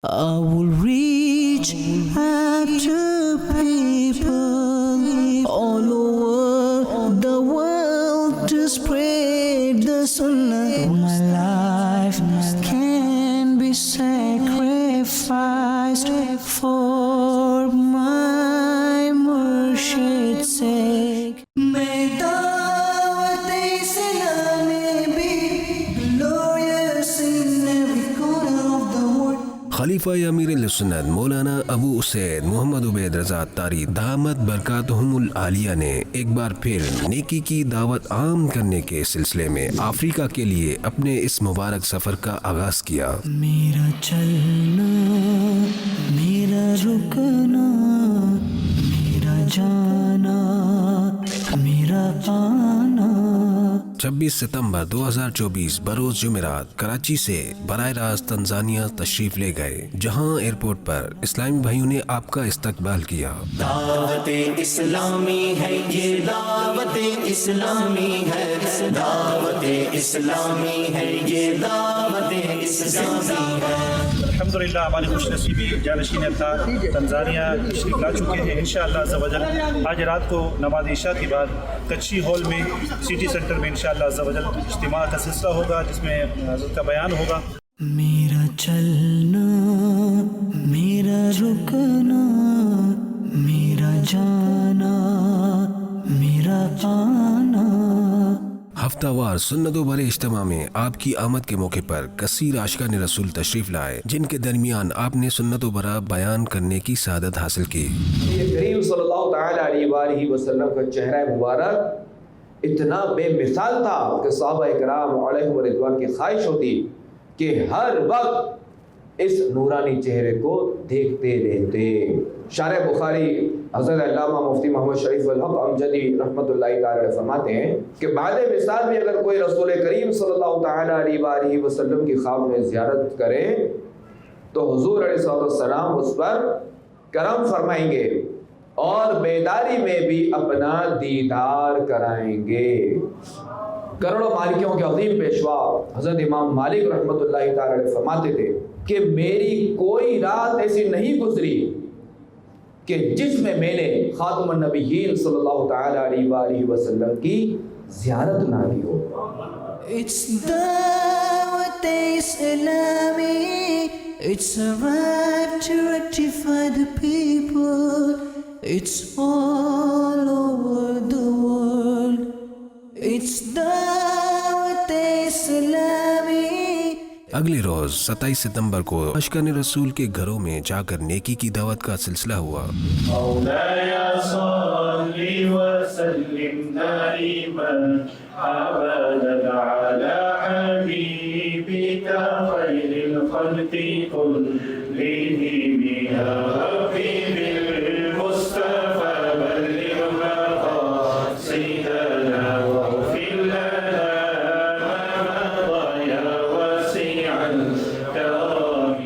I will reach out to people all over the world to spread the sunnah. My life can be sacrificed for my Murshid's sake. May da'wat Islami be glorious in every corner of the world. خلیفہ امیر السنت مولانا ابو اسید محمد عبید رضا تاری دامت برکاتہم العالیہ نے ایک بار پھر نیکی کی دعوت عام کرنے کے سلسلے میں افریقہ کے لیے اپنے اس مبارک سفر کا آغاز کیا۔ میرا چلنا، میرا رکنا، میرا جانا، میرا آنا۔ 26 ستمبر 2024 بروز جمعرات کراچی سے براہ راست تنزانیہ تشریف لے گئے، جہاں ایئرپورٹ پر اسلامی بھائیوں نے آپ کا استقبال کیا۔ دعوت اسلامی ہے یہ، دعوت اسلامی ہے، دعوت اسلامی ہے یہ، دعوت اسلامی ہے۔ الحمدللہ ہماری خوش نصیبی جانشین ابطال تنزانیہ تشریف لا چکے ہیں۔ انشاءاللہ عز و جل آج رات کو نماز عشاء کے بعد کچی ہال میں سٹی سینٹر میں انشاءاللہ عز و جل اجتماع کا سلسلہ ہوگا، جس میں حضرت کا بیان ہوگا۔ میرا چلنا، میرا رکنا، میرا جانا، میرا آنا۔ ہفتہ وار سنت و بڑے اجتماع میں آپ کی آمد کے موقع پر کثیر عاشقان رسول تشریف لائے، جن کے درمیان آپ نے سنت و برا بیان کرنے کی سعادت حاصل کی۔ یہ کریم صلی اللہ تعالی علیہ وآلہ وسلم کا چہرہ مبارک اتنا بے مثال تھا کہ صحابہ اکرام علیہم رضوان کی خواہش ہوتی کہ ہر وقت اس نورانی چہرے کو دیکھتے رہتے۔ شارح بخاری حضرت علامہ مفتی محمد شریف الحق امجدی رحمۃ اللہ تعالی علیہ فرماتے ہیں کہ بعد وصال بھی اگر کوئی رسول کریم صلی اللہ تعالی علیہ وآلہ وسلم کی خواب میں زیارت کرے تو حضور علیہ السلام اس پر کرم فرمائیں گے اور بیداری میں بھی اپنا دیدار کرائیں گے۔ کروڑوں مالکیوں کے عظیم پیشوا حضرت امام مالک رحمۃ اللہ تعالی علیہ فرماتے تھے کہ میری کوئی رات ایسی نہیں گزری کہ جس میں میں نے خاتم النبیین صلی اللہ تعالی علیہ وآلہ وسلم کی زیارت نہ کی ہو۔ It's دعوت اسلامی، it's a right to rectify the people, it's all over the world. It's دعوت اسلامی۔ اگلے روز 27 ستمبر کو عاشقان رسول کے گھروں میں جا کر نیکی کی دعوت کا سلسلہ ہوا۔ مولاي صل وسلم دائما ابدا على حبيبك خير الخلق كلهم يا ربي بالمصطفى بلغ مقاصدنا واغفر لنا ما مضى يا واسع الكرم.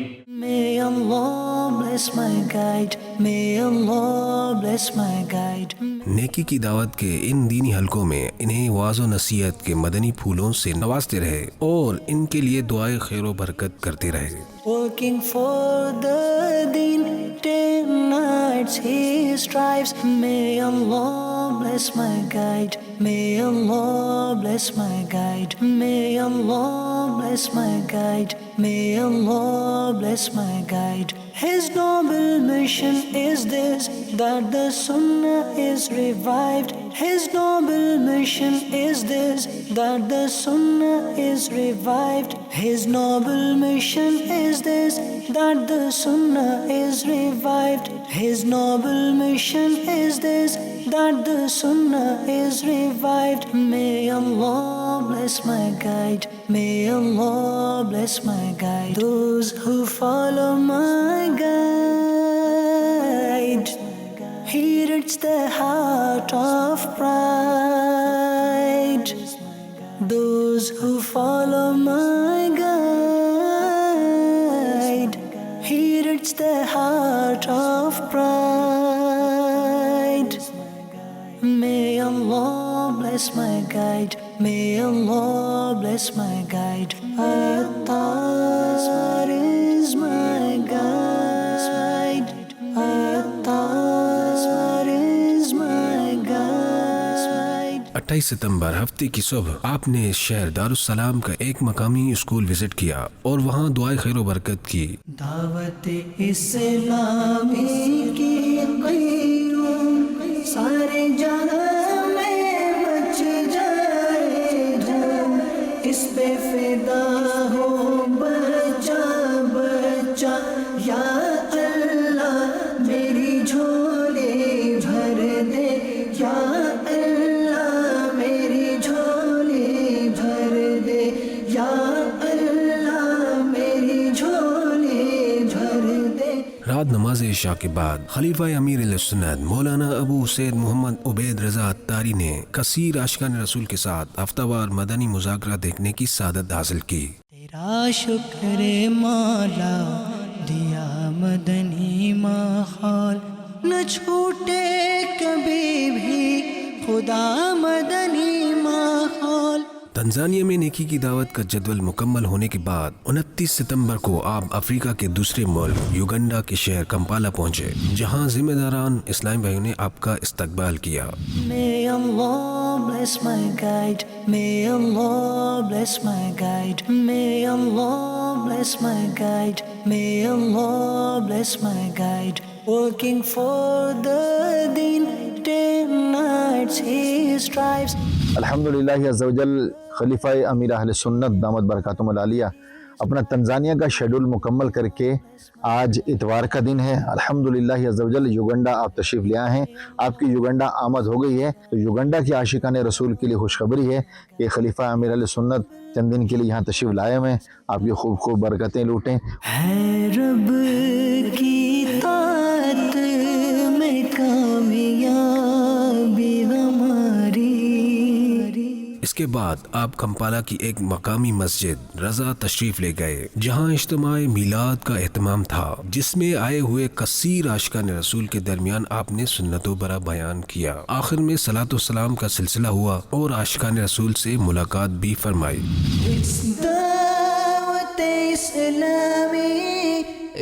May Allah bless my guide, may Allah bless my guide. نیکی کی دعوت کے ان دینی حلقوں میں انہیں واعظ و نصیحت کے مدنی پھولوں سے نوازتے رہے اور ان کے لیے دعائے خیر و برکت کرتے رہے۔ Working for the deen, day and nights he strives. May Allah bless my guide, may Allah bless my guide, may Allah bless my guide, may Allah bless my guide. His noble mission is this, that the sunnah is revived. His noble mission is this, that the sunnah is revived. His noble mission is this, that the sunnah is revived. His noble mission is this, that the sunnah is revived. May Allah bless my guide, may Allah bless my guide. Those who follow my guide, he rids the heart of pride. Those who follow my guide, he rids the heart of pride. May Allah bless my guide, may Allah bless my guide. Attar is my guide. 28 ستمبر ہفتے کی صبح آپ نے شہر دارالسلام کا ایک مقامی school visit کیا اور وہاں دعائے خیر و برکت کی۔ دعوت اسلامی کی قیوم سارے جہاں میں مچ جائے دھوم، اس پہ فدا ہو بچہ بچہ، یا اللہ میری جھولی بھر دے، یا اللہ میری جھولی بھر دے، یا اللہ میری جھولی بھر دے۔ رات نماز عشاء کے بعد خلیفہ امیر اہل سنت مولانا ابو سید محمد عبید رضا اتاری نے کثیر عاشقان رسول کے ساتھ ہفتہ وار مدنی مذاکرہ دیکھنے کی سعادت حاصل کی۔ تیرا شکر مولا دیا مدنی ماحول، نہ چھوٹے کبھی بھی خدا مدنی ماحول۔ تنزانیہ میں نیکی کی دعوت کا جدول مکمل ہونے کے بعد 29 ستمبر کو آپ افریقہ کے دوسرے ملک یوگنڈا کے شہر کمپالا پہنچے، جہاں ذمہ داران اسلامی بھائیوں نے آپ کا استقبال کیا۔ May Allah bless my guide, may Allah bless my guide, may Allah bless my guide, may Allah bless my guide. Working for the deen, day and night he strives. الحمدللہ عز و جل خلیفہ امیر اہل سنت دامت برکاتہم العالیہ اپنا تنزانیہ کا شیڈول مکمل کر کے آج اتوار کا دن ہے۔ الحمدللہ عز و جل یوگنڈا آپ تشریف لے آئے ہیں، آپ کی یوگنڈا آمد ہو گئی ہے، تو یوگنڈا کے عاشقان رسول کے لیے خوشخبری ہے کہ خلیفہ امیر اہل سنت چند دن کے لیے یہاں تشریف لائے ہوئے ہیں، آپ کی خوب خوب برکتیں لوٹیں۔ ہے رب کی طاعت میں کامیابی ہماری۔ اس کے بعد آپ کمپالا کی ایک مقامی مسجد رضا تشریف لے گئے، جہاں اجتماع میلاد کا اہتمام تھا، جس میں آئے ہوئے کثیر عاشقان رسول کے درمیان آپ نے سنت و برا بیان کیا۔ آخر میں صلاۃ و سلام کا سلسلہ ہوا اور عاشقان رسول سے ملاقات بھی فرمائی۔ It's دعوت اسلامی،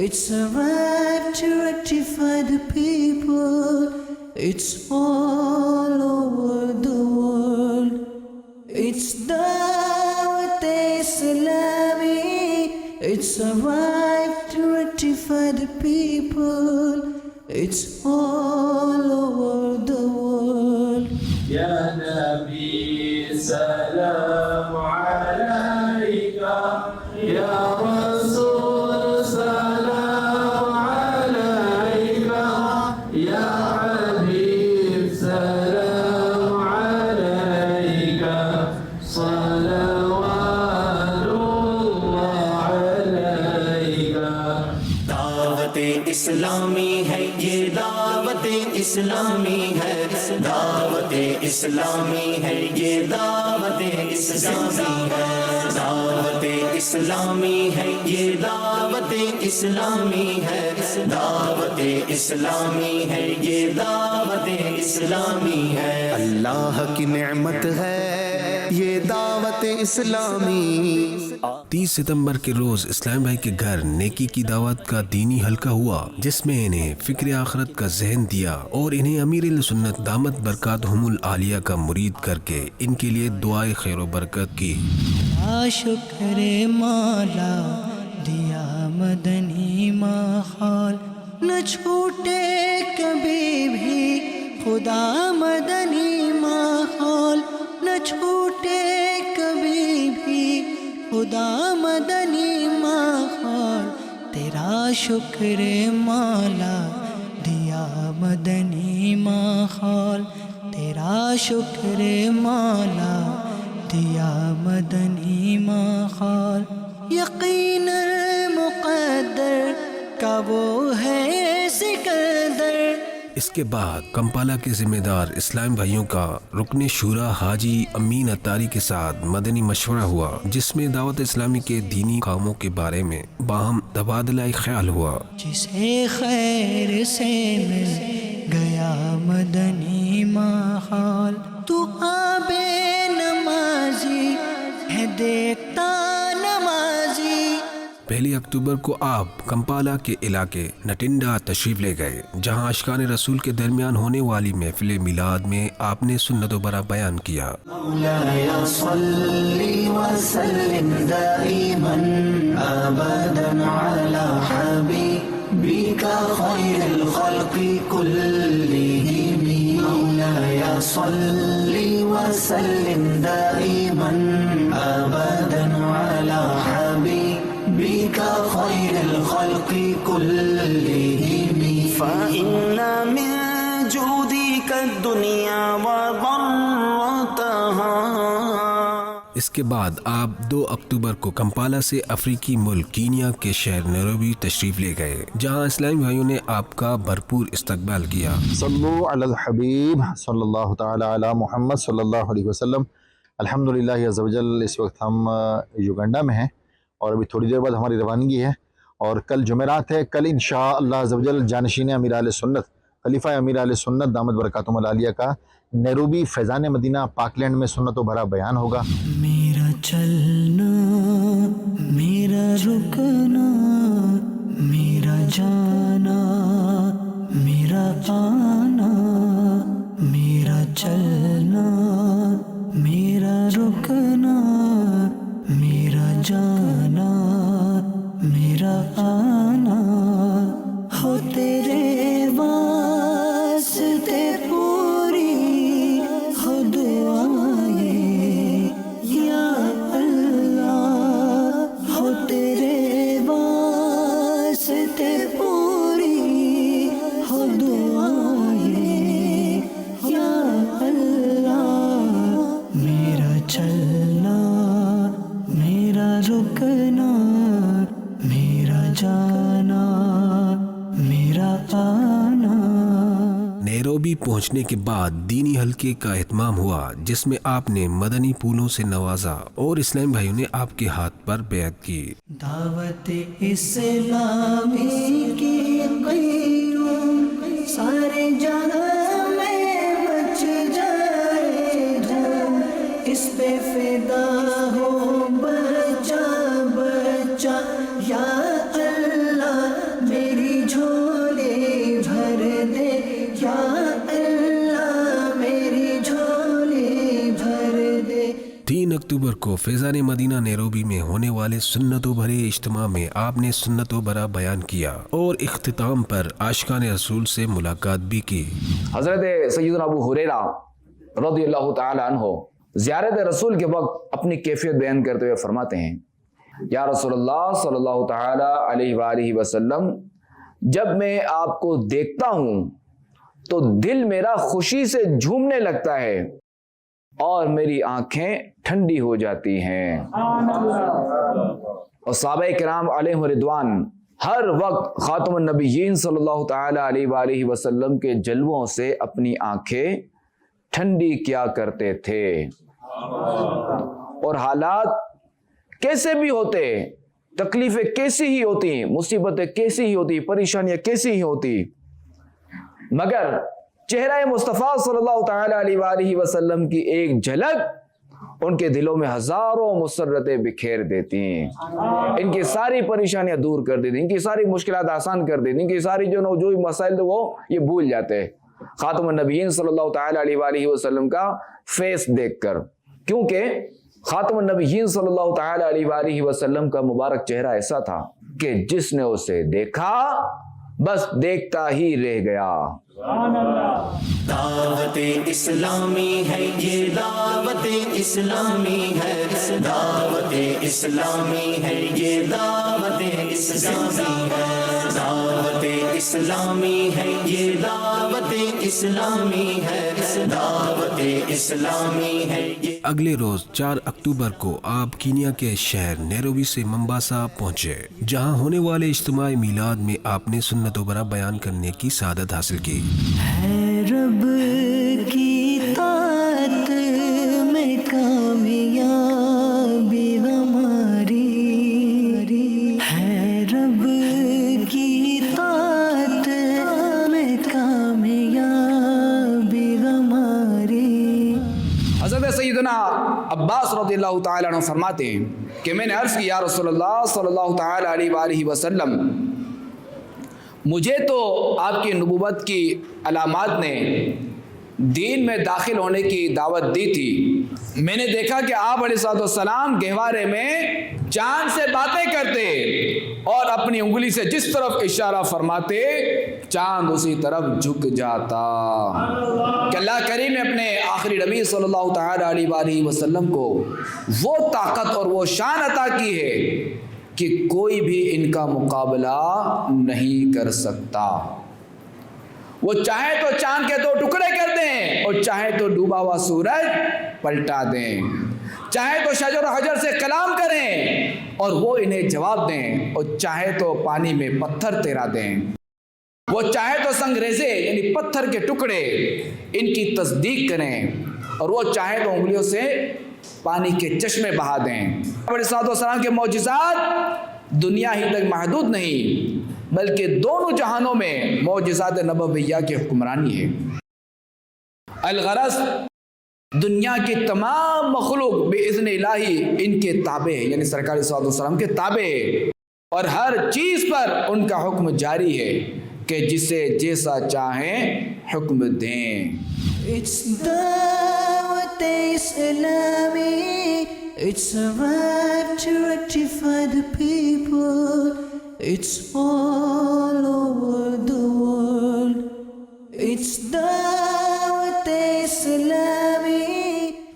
it's a right to rectify the people, it's all over the world. It's دعوت اسلامی، it's a right to rectify the people, it's all over the world. يا نبي سلام عليك، يا رسول سلام عليك، يا حبيب سلام عليك، صلوات الله عليك۔ دعوت اسلامی ہے یہ، دعوت اسلامی ہے، دعوت اسلامی ہے یہ، دعوت اسلامی ہے، دعوت اسلامی ہے یہ، دعوت اسلامی ہے، دعوت اسلامی ہے یہ، دعوت اسلامی ہے۔ اللہ کی نعمت ہے یہ دعوت اسلامی۔ 30 ستمبر کے روز اسلام بھائی کے گھر نیکی کی دعوت کا دینی حلقہ ہوا، جس میں انہیں فکر آخرت کا ذہن دیا اور انہیں امیر سنت دامت برکاتہم العالیہ کا مرید کر کے ان کے لیے دعائے خیر و برکت کی۔ شکر مولا دیا مدنی ماحول، نہ چھوٹے کبھی بھی خدا مدنی ماحول، نہ چھوٹے کبھی بھی خدا مدنی ماحول۔ تیرا شکر مولا دیا مدنی ماحول، تیرا شکر مولا دیا مدنی ماحول۔ یقین مقدر کا وہ ہے سکندر۔ اس کے بعد کمپالا کے ذمہ دار اسلام بھائیوں کا رکن شورا حاجی امین اتاری کے ساتھ مدنی مشورہ ہوا، جس میں دعوت اسلامی کے دینی کاموں کے بارے میں باہم تبادلہ خیال ہوا۔ جسے خیر سے مل گیا مدنی ماحول، تو آب نمازی ہے دیکھتا نمازی۔ 1 اکتوبر کو آپ کمپالا کے علاقے نٹنڈا تشریف لے گئے، جہاں اشکان رسول کے درمیان ہونے والی محفل میلاد میں آپ نے سنت و برا بیان کیا۔ مولاي صل وسلم دائما ابدا على حبيبك خير الخلق كلهم مولاي صل وسلم دائما ابدا على حبيبك خير الخلق كلهم فإن من جودك الدنيا وضرتها۔ اس کے بعد آپ 2 اکتوبر کو کمپالا سے افریقی ملک کینیا کے شہر نیروبی تشریف لے گئے، جہاں اسلامی بھائیوں نے آپ کا بھرپور استقبال کیا۔ صلو علی الحبیب صلی اللہ تعالی علی محمد صلی اللہ علیہ وسلم۔ الحمدللہ عز و جل اس وقت ہم یوگنڈا میں ہیں اور ابھی تھوڑی دیر بعد ہماری روانگی ہے، اور کل جمعرات ہے۔ کل انشاءاللہ عز و جل جانشین امیر اہل سنت خلیفہ امیر اہل سنت دامت برکاتہم العالیہ کا نیروبی فیضان مدینہ پاکلینڈ میں سنت و بھرا بیان ہوگا۔ میرا چلنا، میرا رکنا، میرا جانا، میرا آنا، میرا چلنا، میرا رکنا، میرا جانا، میرا آنا، ہو تیرے واسطے پوری ہو دعائیں یا اللہ، ہو تیرے واسطے پوری ہو دعائیں یا اللہ، میرا چلنا، میرا رکنا، میرا جانا، میرا آنا۔ نیروبی پہنچنے کے بعد دینی حلقے کا اہتمام ہوا، جس میں آپ نے مدنی پھولوں سے نوازا اور اسلامی بھائیوں نے آپ کے ہاتھ پر بیعت کی۔ دعوت اسلامی کی قیوم سارے جہاں میں بچ جائے جو، اس پہ فدا ہو بچہ بچہ یا اللہ، میری جھولی بھر دے یا اللہ، میری جھولی بھر دے۔ 3 اکتوبر کو فیضان مدینہ نیروبی میں ہونے والے سنت و بھرے اجتماع میں آپ نے سنت و بھرا بیان کیا اور اختتام پر عاشقان رسول سے ملاقات بھی کی۔ حضرت سیدنا ابو ہریرہ رضی اللہ تعالی عنہ زیارت رسول کے وقت اپنی کیفیت بیان کرتے ہوئے فرماتے ہیں، یا رسول اللہ صلی اللہ تعالی علیہ وآلہ وسلم، جب میں آپ کو دیکھتا ہوں تو دل میرا خوشی سے جھومنے لگتا ہے اور میری آنکھیں ٹھنڈی ہو جاتی ہیں۔ اور صحابہ کرام علیہم رضوان ہر وقت خاتم النبیین صلی اللہ تعالی علیہ وآلہ وسلم کے جلووں سے اپنی آنکھیں ٹھنڈی کیا کرتے تھے، اور حالات کیسے بھی ہوتے، تکلیفیں کیسی ہی ہوتی، مصیبتیں کیسی ہی ہوتی، پریشانیاں کیسی ہی ہوتی، مگر چہرہ مصطفیٰ صلی اللہ تعالی علیہ وآلہ وسلم کی ایک جھلک ان کے دلوں میں ہزاروں مسرتیں بکھیر دیتی ہیں، ان کی ساری پریشانیاں دور کر دیتی، ان کی ساری مشکلات آسان کر دیتی، ان کی ساری جو مسائل وہ یہ بھول جاتے خاتم النبیین صلی اللہ تعالی علیہ وآلہ وسلم کا فیس دیکھ کر، کیونکہ خاتم النبیین صلی اللہ تعالی علیہ وآلہ وسلم کا مبارک چہرہ ایسا تھا کہ جس نے اسے دیکھا بس دیکھتا ہی رہ گیا۔ دعوت اسلامی ہے یہ، دعوت اسلامی ہے، دعوت اسلامی ہے یہ، دعوت اسلامی ہے، دعوت اسلامی ہے یہ، دعوت اسلامی ہے، دعوت اسلامی ہے یہ۔ اگلے روز 4 اکتوبر کو آپ کینیا کے شہر نیروبی سے ممباسا پہنچے، جہاں ہونے والے اجتماع میلاد میں آپ نے سنت و برا بیان کرنے کی سعادت حاصل کی۔ ہے رب کی طاعت میں کامیابی ہماری، ہے رب کی طاعت میں کامیابی ہماری۔ حضرت سیدنا عباس عباس رضی اللہ تعالیٰ عنہ فرماتے ہیں کہ میں نے عرض کی یا رسول اللہ صلی اللہ تعالیٰ علیہ وآلہ وسلم، مجھے تو آپ کی نبوت کی علامات نے دین میں داخل ہونے کی دعوت دی تھی۔ میں نے دیکھا کہ آپ علیہ السلام گہوارے میں چاند سے باتیں کرتے اور اپنی انگلی سے جس طرف اشارہ فرماتے چاند اسی طرف جھک جاتا کہ اللہ کریم نے اپنے آخری نبی صلی اللہ تعالیٰ علیہ وآلہ وسلم کو وہ طاقت اور وہ شان عطا کی ہے کہ کوئی بھی ان کا مقابلہ نہیں کر سکتا۔ وہ چاہے تو چاند کے 2 ٹکڑے کر دیں اور چاہے تو ڈوبا ہوا سورج پلٹا دیں، چاہے تو شجر و حجر سے کلام کریں اور وہ انہیں جواب دیں، اور چاہے تو پانی میں پتھر تیرا دیں، وہ چاہے تو سنگریزے یعنی پتھر کے ٹکڑے ان کی تصدیق کریں، اور وہ چاہے تو انگلیوں سے پانی کے چشمے بہا دیں۔ علیہ السلام کے معجزات دنیا ہی تک محدود نہیں بلکہ دونوں جہانوں میں معجزات نبویہ کی حکمرانی ہے۔ الغرض دنیا کی تمام مخلوق باذن الہی ان کے تابع ہے، یعنی سرکار صلی اللہ علیہ وسلم کے تابع ہے، اور ہر چیز پر ان کا حکم جاری ہے کہ جسے جیسا چاہیں حکم دیں۔ It's Dawat Islami, it's a right to rectify the people, it's all over the world. It's Dawat Islami.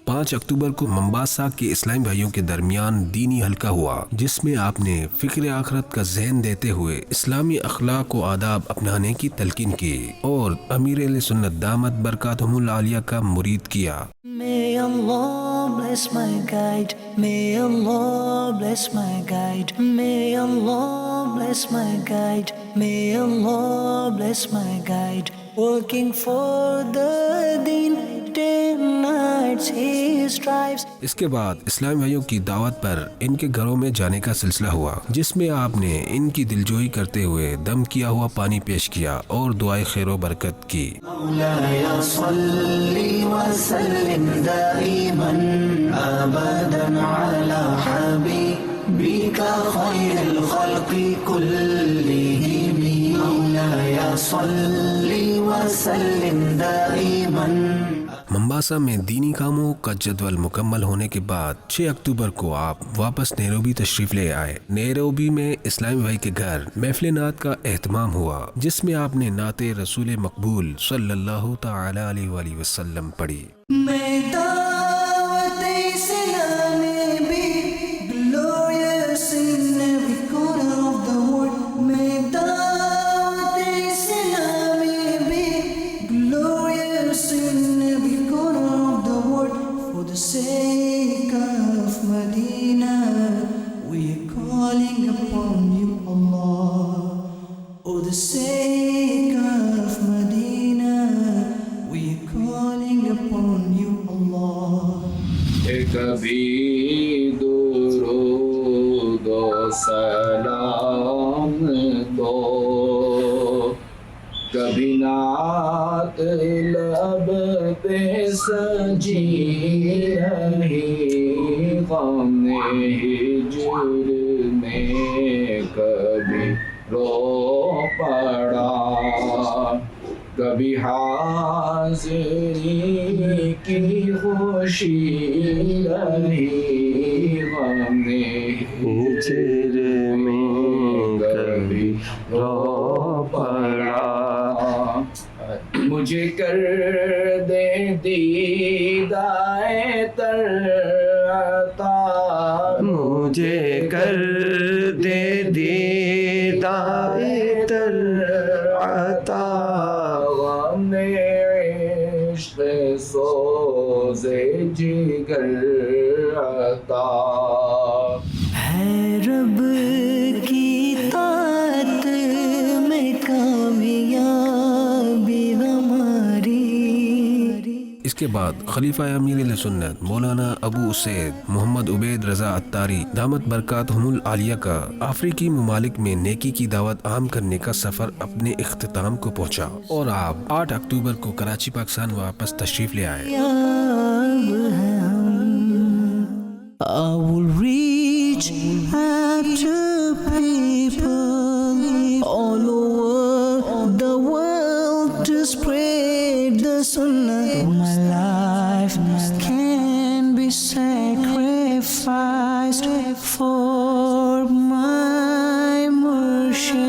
5 اکتوبر کو ممباسا کے اسلامی بھائیوں کے درمیان دینی حلقہ ہوا جس میں آپ نے فکر آخرت کا ذہن دیتے ہوئے اسلامی اخلاق و آداب اپنانے کی تلقین کی اور امیر اہل سنت دامت برکاتہم العالیہ کا مرید کیا۔ May Allah bless my guide, may Allah bless my guide, may Allah bless my guide, may Allah bless my guide, working for the deen, day and night he strives. اس کے بعد اسلامی بھائیوں کی دعوت پر ان کے گھروں میں جانے کا سلسلہ ہوا جس میں آپ نے ان کی دلجوئی کرتے ہوئے دم کیا ہوا پانی پیش کیا اور دعائے خیر و برکت کی۔ مولاي صل وسلم دائما ابدا على حبيبك خير الخلق كلهم مولاي صل وسلم دائما۔ ممباسا میں دینی کاموں کا جدول مکمل ہونے کے بعد 6 اکتوبر کو آپ واپس نیروبی تشریف لے آئے۔ نیروبی میں اسلامی بھائی کے گھر محفل نعت کا اہتمام ہوا جس میں آپ نے نعت رسول مقبول صلی اللہ تعالی علیہ وآلہ وسلم پڑھی۔ May Dawat Islami be glorious in every corner of the world. May Dawat Islami be glorious in every corner of the world. For the sake of Medina, we are calling upon you, Allah. For the sake of Medina, we are calling upon you, Allah. کبھی درود و سلام دو، کبھی نعت لب پہ سجی رہی، غم ہجر میں کبھی رو پڑا، کبھی حاضری کی خوشی رہی، غم ہجر میں کبھی رو پڑا، مجھے کر دے دیدائے تر عطا، مجھے کر دے دیدائے تر عطا، غم عشق سوز جگر عطا۔ ہے رب کی طاعت میں کامیابی ہماری۔ اس کے بعد خلیفہ امیر اہل سنت مولانا ابو اسید محمد عبید رضا عطاری دامت برکاتہم العالیہ کا افریقی ممالک میں نیکی کی دعوت عام کرنے کا سفر اپنے اختتام کو پہنچا اور آپ 8 اکتوبر کو کراچی پاکستان واپس تشریف لے آئے۔ یاب ہے ہم I will reach out to people all over the world to spread the sunnah. My life can be sacrificed for my Murshid.